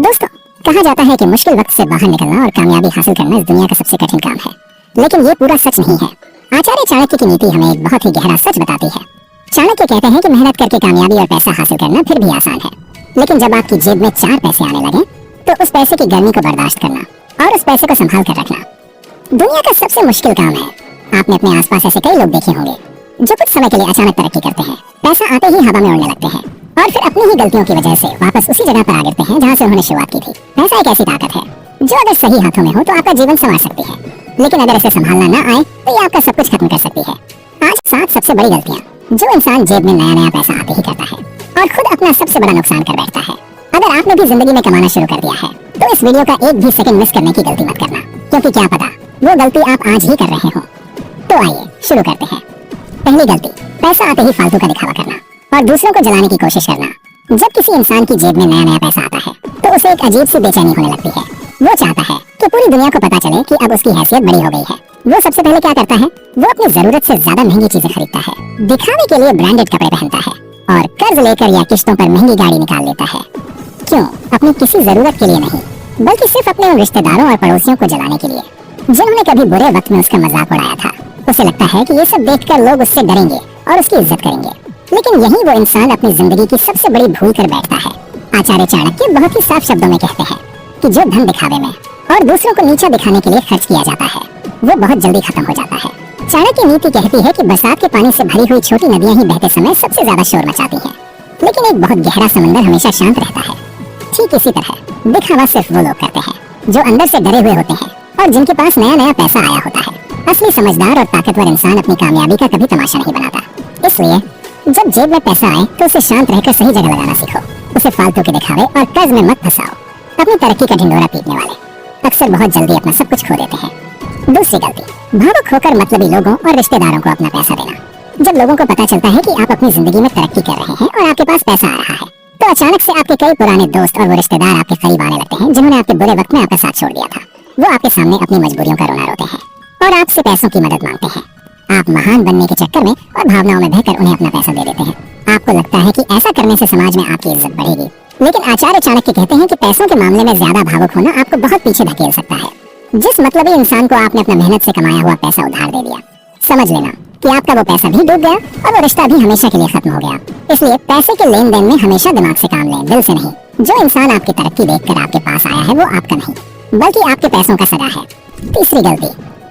दोस्तों, कहा जाता है कि मुश्किल वक्त से बाहर निकलना और कामयाबी हासिल करना इस दुनिया का सबसे कठिन काम है, लेकिन ये पूरा सच नहीं है। आचार्य चाणक्य की नीति हमें एक बहुत ही गहरा सच बताती है। चाणक्य कहते हैं कि मेहनत करके कामयाबी और पैसा हासिल करना फिर भी आसान है, लेकिन जब आपकी जेब में 4 पैसे आने लगे तो उस पैसे की गर्मी को बर्दाश्त करना और उस पैसे को संभाल कर रखना दुनिया का सबसे मुश्किल काम है। आपने अपने आसपास ऐसे कई लोग देखे होंगे जो कुछ समय के लिए अचानक तरक्की करते हैं, पैसा आते ही हवा में उड़ने लगते हैं और फिर अपनी ही गलतियों की वजह से वापस उसी जगह पर आ गिरते हैं जहां से उन्होंने शुरुआत की थी। पैसा एक ऐसी ताकत है जो अगर सही हाथों में हो तो आपका जीवन संवार सकती है, लेकिन अगर इसे संभालना ना आए तो ये आपका सब कुछ खत्म कर सकती है। आज 7 सबसे बड़ी गलतियां जो इंसान जेब में नया नया पैसा आते ही करता है और खुद अपना सबसे बड़ा नुकसान कर बैठता है। अगर आपने भी जिंदगी में कमाना शुरू कर दिया है तो इस वीडियो का एक भी सेकंड मिस करने की गलती मत करना, क्योंकि क्या पता वो गलती आप आज ही कर रहे हो। तो आइए शुरू करते हैं। पहली गलती, पैसा आते ही फालतू का दिखावा करना और दूसरों को जलाने की कोशिश करना। जब किसी इंसान की जेब में नया नया पैसा आता है तो उसे एक अजीब सी बेचैनी होने लगती है। वो चाहता है कि पूरी दुनिया को पता चले कि अब उसकी हैसियत बड़ी हो गई है। वो सबसे पहले क्या करता है, वो अपनी जरूरत से ज्यादा महंगी चीजें खरीदता है, दिखावे के लिए ब्रांडेड कपड़े पहनता है और कर्ज लेकर या किस्तों पर महंगी गाड़ी निकाल लेता है। क्यों? अपनी किसी जरूरत के लिए नहीं, बल्कि सिर्फ अपने उन रिश्तेदारों और पड़ोसियों को जलाने के लिए जिन्होंने कभी बुरे वक्त में उसका मजाक उड़ाया था। उसे लगता है कि ये सब देखकर लोग उससे डरेंगे और उसकी इज्जत करेंगे, लेकिन यही वो इंसान अपनी जिंदगी की सबसे बड़ी भूल कर बैठता है। आचार्य चाणक्य बहुत ही साफ शब्दों में कहते हैं कि जो धन दिखावे में और दूसरों को नीचा दिखाने के लिए खर्च किया जाता है वो बहुत जल्दी खत्म हो जाता है। चाणक्य नीति कहती है कि बरसात के पानी से भरी हुई छोटी नदियां ही बहते समय सबसे ज्यादा शोर मचाती हैं, लेकिन एक बहुत गहरा समंदर हमेशा शांत रहता है। ठीक इसी तरह दिखावा सिर्फ वो लोग करते हैं जो अंदर से डरे हुए होते हैं और जिनके पास नया नया पैसा आया होता है। असली समझदार और ताकतवर इंसान अपनी कामयाबी का कभी तमाशा नहीं बनाता। इसलिए जब जेब में पैसा आए तो उसे शांत रहकर सही जगह लगाना सीखो। उसे फालतू के दिखावे और कर्ज में मत फंसाओ। अपनी तरक्की का ढिंढोरा पीटने वाले अक्सर बहुत जल्दी अपना सब कुछ खो देते हैं। दूसरी गलती, भावुक होकर मतलबी लोगों और रिश्तेदारों को अपना पैसा देना। जब लोगों को पता चलता है कि आप अपनी जिंदगी में तरक्की कर रहे हैं और आपके पास पैसा आ रहा है, तो अचानक से आपके कई पुराने दोस्त और वो रिश्तेदार आपके करीब आने लगते हैं जिन्होंने आपके बुरे वक्त में आपका साथ छोड़ दिया था। वो आपके सामने अपनी मजबूरियों का रोना रोते हैं और आपसे पैसों की मदद मांगते हैं। आप महान बनने के चक्कर में और भावनाओं में बहकर उन्हें अपना पैसा दे देते हैं। आपको लगता है कि ऐसा करने से समाज में आपकी इज्जत बढ़ेगी, लेकिन आचार्य चाणक्य कहते हैं कि पैसों के मामले में ज्यादा भावुक होना आपको बहुत पीछे धकेल सकता है। जिस मतलबी इंसान को आपने अपना मेहनत से कमाया हुआ पैसा उधार दे दिया, समझ लेना कि आपका वो पैसा भी डूब गया और वो रिश्ता भी हमेशा के लिए खत्म हो गया। इसलिए पैसे के लेन देन में हमेशा दिमाग से काम लें, दिल से नहीं। जो इंसान आपकी तरक्की देखकर आपके पास आया है वो आपका नहीं, बल्कि आपके पैसों का सगा है। तीसरी गलती,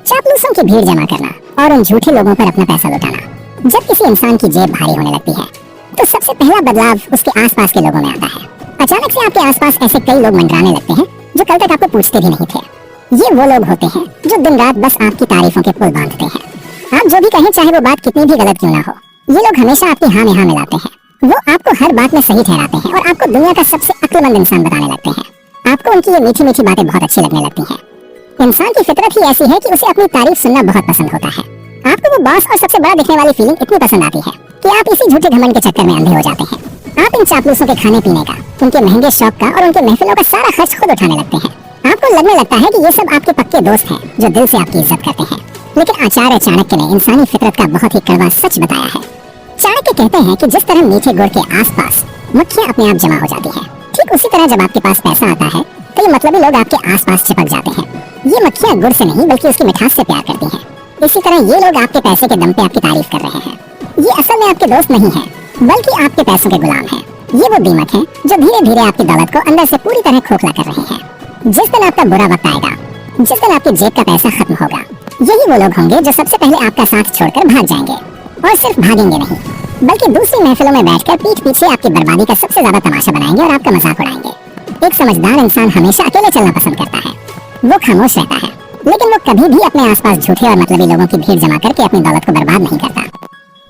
चापलूसों की भीड़ जमा करना और उन झूठे लोगों पर अपना पैसा लुटाना। जब किसी इंसान की जेब भारी होने लगती है तो सबसे पहला बदलाव उसके आसपास के लोगों में आता है। अचानक से आपके आसपास ऐसे कई लोग मंडराने लगते हैं जो कल तक आपको पूछते भी नहीं थे। ये वो लोग होते हैं जो दिन रात बस आपकी तारीफों के पुल बांधते हैं। आप जो भी कहें, चाहे वो बात कितनी भी गलत क्यों ना हो, ये लोग हमेशा आपकी हाँ में हाँ मिलाते हैं। वो आपको हर बात में सही ठहराते हैं और आपको दुनिया का सबसे अक्लमंद इंसान बताने लगते हैं। आपको उनकी ये मीठी मीठी बातें बहुत अच्छी लगने लगती हैं। इंसान की फितरत ही ऐसी है कि उसे अपनी तारीफ सुनना बहुत पसंद होता है। आपको वो बॉस और सबसे बड़ा दिखने वाली फीलिंग इतनी पसंद आती है कि आप इसी झूठे घमंड के चक्कर में अंधे हो जाते हैं। आप इन चापलूसों के खाने पीने का, उनके महंगे शौक का और उनके महफिलों का सारा खर्च खुद उठाने लगते हैं। आपको लगने लगता है कि ये सब आपके पक्के दोस्त हैं जो दिल से आपकी इज्जत करते हैं, लेकिन आचार्य चाणक्य ने इंसानी फितरत का बहुत ही कड़वा सच बताया है। चाणक्य कहते हैं कि जिस तरह मीठे गुड़ के आसपास मक्खियां अपने आप जमा हो जाती हैं, ठीक उसी तरह जब आपके पास पैसा आता है तो ये मतलबी लोग आपके आसपास चिपक जाते हैं। ये मक्खियां गुड़ से नहीं बल्कि उसकी मिठास से प्यार करती हैं। इसी तरह ये लोग आपके पैसे के दम पे आपकी तारीफ कर रहे हैं। ये असल में आपके दोस्त नहीं हैं, बल्कि आपके पैसों के गुलाम हैं। ये वो दीमक हैं जो धीरे धीरे आपकी दौलत को अंदर से पूरी तरह खोखला कर रहे हैं। जिस दिन आपका बुरा वक्त आएगा, जिस दिन आपकी जेब का पैसा खत्म होगा, यही वो लोग होंगे जो सबसे पहले आपका साथ छोड़कर भाग जाएंगे। और सिर्फ भागेंगे नहीं, बल्कि दूसरी महफिलों में बैठकर पीठ पीछे आपकी बर्बादी का सबसे ज्यादा तमाशा बनाएंगे और आपका मजाक उड़ाएंगे। एक समझदार इंसान हमेशा अकेले चलना पसंद करता है। वो खामोश रहता है, लेकिन वो कभी भी अपने आसपास झूठे और मतलबी लोगों की भीड़ जमा करके अपनी दौलत को बर्बाद नहीं करता।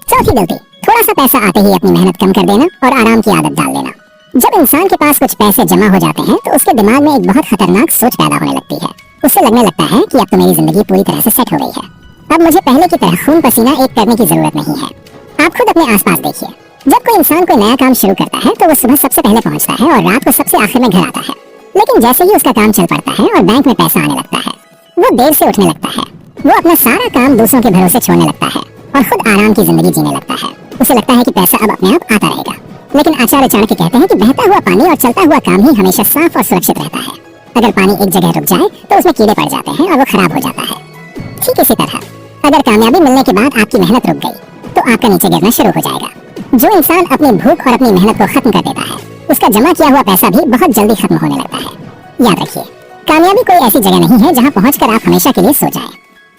चौथी गलती, थोड़ा सा पैसा आते ही अपनी मेहनत कम कर देना और आराम की आदत डाल लेना। जब इंसान के पास कुछ पैसे जमा हो जाते हैं तो उसके दिमाग में एक बहुत खतरनाक सोच पैदा होने लगती है। उससे लगने लगता है कि अब तो मेरी जिंदगी पूरी तरह से सेट हो गई है, अब मुझे पहले की तरह खून पसीना एक करने की जरूरत नहीं है। आप खुद अपने आसपास देखिए, जब कोई इंसान कोई नया काम शुरू करता है तो वो सुबह सबसे पहले पहुंचता है और रात को सबसे आखिर में घर आता है। लेकिन जैसे ही उसका काम चल पड़ता है और बैंक में पैसा आने लगता है, वो देर से उठने लगता है। वो अपना सारा काम दूसरों के भरोसे छोड़ने लगता है और खुद आराम की जिंदगी जीने लगता है। उसे लगता है कि पैसा अब अपने आप आता रहेगा। लेकिन आचार्य चाणक्य कहते हैं कि बहता हुआ पानी और चलता हुआ काम ही हमेशा साफ और सुरक्षित रहता है। अगर पानी एक जगह रुक जाए तो उसमें कीड़े पड़ जाते हैं और वो खराब हो जाता है। ठीक इसी तरह अगर कामयाबी मिलने के बाद आपकी मेहनत रुक गई तो आपका नीचे गिरना शुरू हो जाएगा। जो इंसान अपनी भूख और अपनी मेहनत को खत्म कर देता है उसका जमा किया हुआ पैसा भी बहुत जल्दी खत्म होने लगता है। याद रखिए, कामयाबी कोई ऐसी जगह नहीं है जहाँ पहुंचकर आप हमेशा के लिए सो जाएं।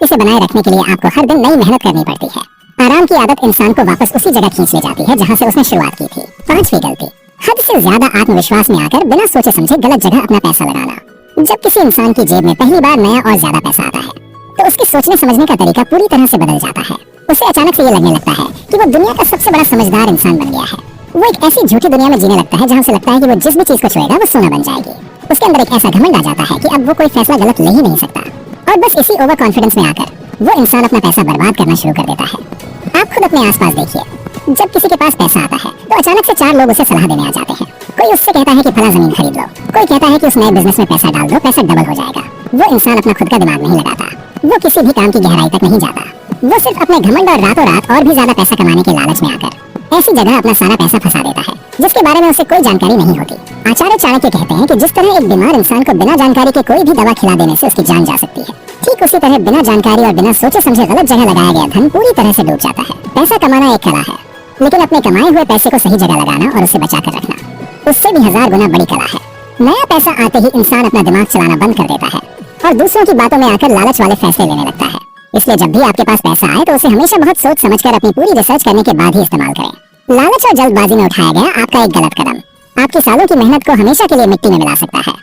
इसे बनाए रखने के लिए आपको हर दिन नई मेहनत करनी पड़ती है। आराम की आदत इंसान को वापस उसी जगह खींच ले जाती है जहाँ से उसने शुरुआत की थी। 5वीं गलती, हद से ज्यादा आत्मविश्वास में आकर बिना सोचे समझे गलत जगह अपना पैसा लगाना। जब किसी इंसान की जेब में पहली बार नया और ज्यादा पैसा आता है तो उसके सोचने समझने का तरीका पूरी तरह से बदल जाता है। उसे अचानक से ये लगने लगता है कि वो दुनिया का सबसे बड़ा समझदार इंसान बन गया है। वो एक ऐसी झूठी दुनिया में जीने लगता है जहाँ उसे लगता है कि वो जिस भी चीज को छुएगा वो सोना बन जाएगी। उसके अंदर एक ऐसा घमंड आ जाता है कि अब वो कोई फैसला गलत ले ही नहीं सकता और बस इसी ओवर कॉन्फिडेंस में आकर वो इंसान अपना पैसा बर्बाद करना शुरू कर देता है। आप खुद अपने आसपास देखिए, जब किसी के पास पैसा आता है तो अचानक से 4 लोग उसे सलाह देने आ जाते हैं। कोई उससे कहता है कि फला जमीन खरीद लो, कोई कहता है कि उस नए बिजनेस में पैसा डाल दो, पैसा डबल हो जाएगा। वो इंसान अपना खुद का दिमाग नहीं लगाता, वो किसी भी काम की गहराई तक नहीं जाता। वो सिर्फ अपने घमंड और रातों रात और भी ज्यादा पैसा कमाने के लालच में आकर ऐसी जगह अपना सारा पैसा फंसा देता है जिसके बारे में उसे कोई जानकारी नहीं होती। आचार्य चाणक्य कहते हैं कि जिस तरह एक बीमार इंसान को बिना जानकारी के कोई भी दवा खिला देने से उसकी जान जा सकती है, ठीक उसी तरह बिना जानकारी और बिना सोचे समझे गलत जगह लगाया गया धन पूरी तरह से डूब जाता है। पैसा कमाना एक कला है, लेकिन अपने कमाए हुए पैसे को सही जगह लगाना और उसे बचा कर रखना उससे भी 1000 गुना बड़ी कला है। नया पैसा आते ही इंसान अपना दिमाग चलाना बंद कर देता है और दूसरों की बातों में आकर लालच वाले फैसले लेने लगता है। इसलिए जब भी आपके पास पैसा आए तो उसे हमेशा बहुत सोच समझकर अपनी पूरी रिसर्च करने के बाद ही इस्तेमाल करें। लालच और जल्दबाजी में उठाया गया आपका एक गलत कदम आपकी सालों की मेहनत को हमेशा के लिए मिट्टी में मिला सकता है।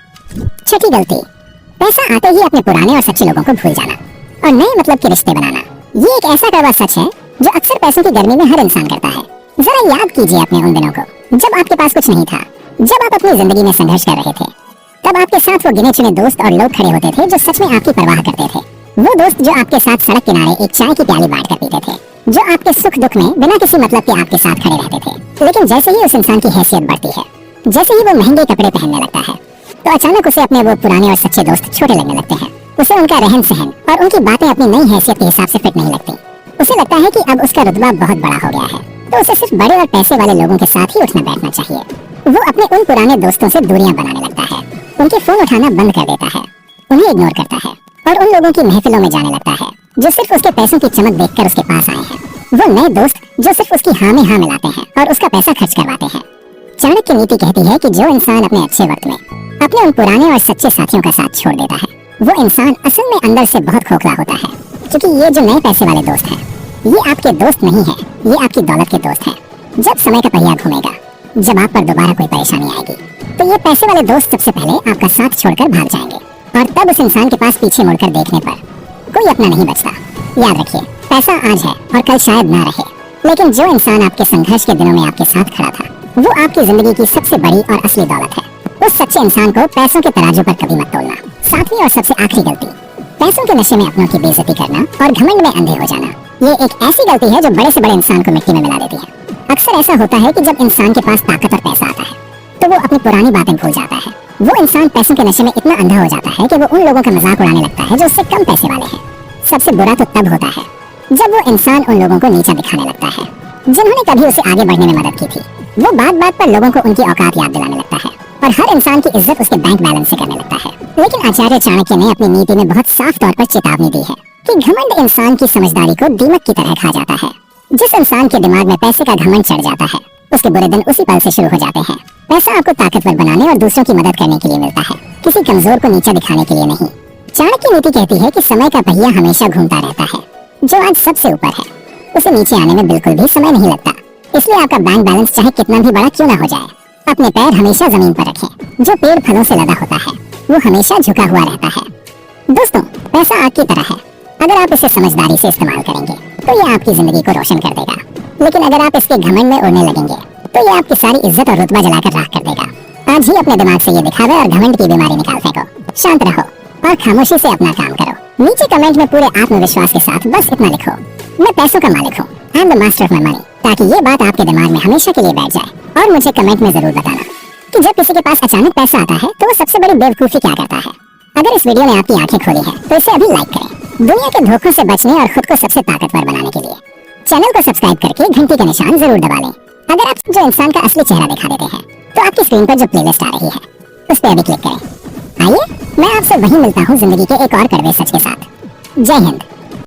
6ठी गलती, पैसा आते ही अपने पुराने और सच्चे लोगों को भूल जाना और नए मतलब के रिश्ते बनाना। ये एक ऐसा कड़वा सच है जो अक्सर पैसों की गर्मी में हर इंसान करता है। जरा याद कीजिए अपने उन दिनों को जब आपके पास कुछ नहीं था, जब आप अपनी जिंदगी में संघर्ष कर रहे थे। तब आपके साथ वो गिने चुने दोस्त और लोग खड़े होते थे जो सच में आपकी परवाह करते थे। वो दोस्त जो आपके साथ सड़क किनारे एक चाय की प्याली बांट कर पीते थे, जो आपके सुख दुख में बिना किसी मतलब के आपके साथ खड़े रहते थे। लेकिन जैसे ही उस इंसान की हैसियत बढ़ती है, जैसे ही वो महंगे कपड़े पहनने लगता है, तो अचानक उसे अपने वो पुराने और सच्चे दोस्त छोटे लगने लगते हैं। उसे उनका रहन सहन और उनकी बातें अपनी नई हैसियत के हिसाब से फिट नहीं लगती। उसे लगता है कि अब उसका रुतबा बहुत बड़ा हो गया है, तो उसे सिर्फ बड़े और पैसे वाले लोगों के साथ ही उठना बैठना चाहिए। वो अपने उन पुराने दोस्तों से दूरियां बनाने लगता है, उनके फोन उठाना बंद कर देता है, उन्हें इग्नोर करता है और उन लोगों की महफिलों में जाने लगता है जो सिर्फ उसके पैसों की चमक देखकर उसके पास आए हैं। वो नए दोस्त जो सिर्फ उसकी हाँ में हाँ मिलाते हैं और उसका पैसा खर्च करवाते हैं। चाणक्य नीति कहती है कि जो इंसान अपने अच्छे वक्त में अपने उन पुराने और सच्चे साथियों का साथ छोड़ देता है, वो इंसान असल में अंदर से बहुत खोखला होता है। क्योंकि ये जो नए पैसे वाले दोस्त हैं, ये आपके दोस्त नहीं है, ये आपकी दौलत के दोस्त हैं। जब समय का पहिया घूमेगा, जब आप पर दोबारा कोई परेशानी आएगी, तो ये पैसे वाले दोस्त सबसे पहले आपका साथ छोड़कर भाग जाएंगे और तब उस इंसान के पास पीछे मुड़कर देखने पर कोई अपना नहीं बचता। याद रखिए, पैसा आज है और कल शायद ना रहे, लेकिन जो इंसान आपके संघर्ष के दिनों में आपके साथ खड़ा था, वो आपकी जिंदगी की सबसे बड़ी और असली दौलत है। उस सच्चे इंसान को पैसों के तराजू पर कभी मत तोलना। 7वीं और सबसे आखिरी गलती, पैसों के नशे में अपनों की बेइज्जती करना और घमंड में अंधे हो जाना। ये एक ऐसी गलती है जो बड़े से बड़े इंसान को मिट्टी में मिला देती है। अक्सर ऐसा होता है कि जब इंसान के पास ताकत और पैसा आता है तो वो अपनी पुरानी बातें भूल जाता है। वो इंसान पैसों के नशे में इतना अंधा हो जाता है कि वो उन लोगों का मजाक उड़ाने लगता है जो उससे कम पैसे वाले हैं। सबसे बुरा तो तब होता है जब वो इंसान उन लोगों को नीचा दिखाने लगता है जिन्होंने कभी उसे आगे बढ़ने में मदद की थी। वो बात बात पर लोगों को उनकी औकात याद दिलाने लगता है और हर इंसान की इज्जत उसके बैंक बैलेंस से करने लगता है। लेकिन आचार्य चाणक्य ने अपनी नीति में बहुत साफ तौर पर चेतावनी दी है कि घमंड इंसान की समझदारी को दीमक की तरह खा जाता है। जिस इंसान के दिमाग में पैसे का घमंड चढ़ जाता है, उसके बुरे दिन उसी पल से शुरू हो जाते हैं। पैसा आपको ताकतवर बनाने और दूसरों की मदद करने के लिए मिलता है, किसी कमजोर को नीचा दिखाने के लिए नहीं। चाणक्य नीति कहती है कि समय का पहिया हमेशा घूमता रहता है। जो आज सबसे ऊपर है, उसे नीचे आने में बिल्कुल भी समय नहीं लगता। इसलिए आपका बैंक बैलेंस चाहे कितना भी बड़ा क्यों ना हो जाए, अपने पैर हमेशा जमीन पर रखें। जो पेड़ फलों से लदा होता है, वो हमेशा झुका हुआ रहता है। दोस्तों, पैसा आग की तरह है। अगर आप इसे समझदारी से इस्तेमाल करेंगे तो ये आपकी जिंदगी को रोशन कर देगा, लेकिन अगर आप इसके घमंड में उड़ने लगेंगे तो ये आपकी सारी इज्जत और रुतबा जलाकर राख कर देगा। आज ही अपने दिमाग से ये दिखावे और घमंड की बीमारी निकाल फेंको। शांत रहो और खामोशी से अपना काम करो। नीचे कमेंट में पूरे आत्मविश्वास के साथ बस इतना लिखो, मैं पैसों का मालिक हूँ, I am the master of my money, ताकि ये बात आपके दिमाग में हमेशा के लिए बैठ जाए। और मुझे कमेंट में जरूर बताना कि जब किसी के पास अचानक पैसा आता है तो वो सबसे बड़ी बेवकूफी क्या करता है। अगर इस वीडियो ने आपकी आंखें खोली हैं तो इसे अभी लाइक करें, दुनिया के धोखों से बचने और खुद को सबसे ताकतवर बनाने के लिए। चैनल को सब्सक्राइब करके घंटी का निशान जरूर दबा लें। अगर आप जो इंसान का असली चेहरा दिखा देते हैं तो आपकी स्क्रीन पर जो प्लेलिस्ट आ रही है उस पर अभी क्लिक करें। आइए मैं आपसे वहीं मिलता हूँ जिंदगी के एक और कड़वे सच के साथ। जय हिंद।